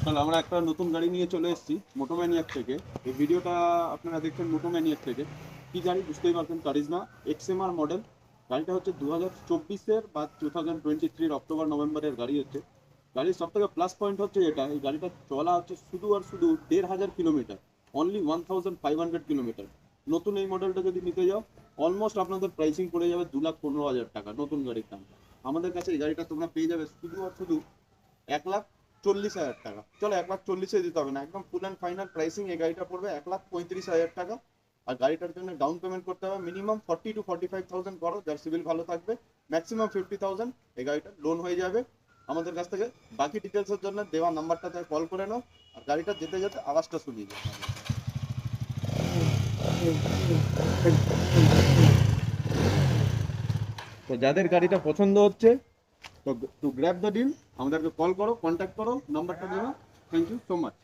তাহলে আমরা একটা নতুন গাড়ি নিয়ে চলে এসেছি মোটো ম্যানিয়াক থেকে। এই ভিডিওটা আপনারা দেখছেন মোটো ম্যানিয়াক থেকে। কি গাড়ি বুঝতেই পারছেন, কারিজমা এক্সএমআর মডেল। গাড়িটা হচ্ছে 2024-এর বা 2023-র অক্টোবর নভেম্বরের গাড়ি হচ্ছে। গাড়ির সব থেকে প্লাস পয়েন্ট হচ্ছে এটা, এই গাড়িটা চলা হচ্ছে শুধু আর শুধু 1,500 কিলোমিটার, অনলি 1,500 কিলোমিটার। নতুন এই মডেলটা যদি নিতে যাও, অলমোস্ট আপনাদের প্রাইসিং পড়ে যাবে 2,15,000 টাকা নতুন গাড়ির দাম। আমাদের কাছে এই গাড়িটা তোমরা পেয়ে যাবে শুধু আর শুধু 1,40,000 টাকা। চলো 1,40,000 দিতে হবে না, একদম ফুল অ্যান্ড ফাইনাল প্রাইসিং এই গাড়িটা পড়বে 1,35,000 টাকা। আর গাড়িটার জন্য ডাউন পেমেন্ট করতে হবে মিনিমাম 40 to 45,000 করো, যার সিভিল ভালো থাকবে। ম্যাক্সিমাম 50,000 এই গাড়িটা লোন হয়ে যাবে আমাদের কাছ থেকে। বাকি ডিটেলসের জন্য দেওয়া নাম্বারটাতে কল করে নাও। আর গাড়িটা যেতে যেতে আওয়াজটা শুনিয়ে যাবে। তো যাদের গাড়িটা পছন্দ হচ্ছে, তো টু গ্র্যাব দ্য ডিল আমাদেরকে কল করো, কন্ট্যাক্ট করো, নাম্বারটা দেওয়া। Thank you so much.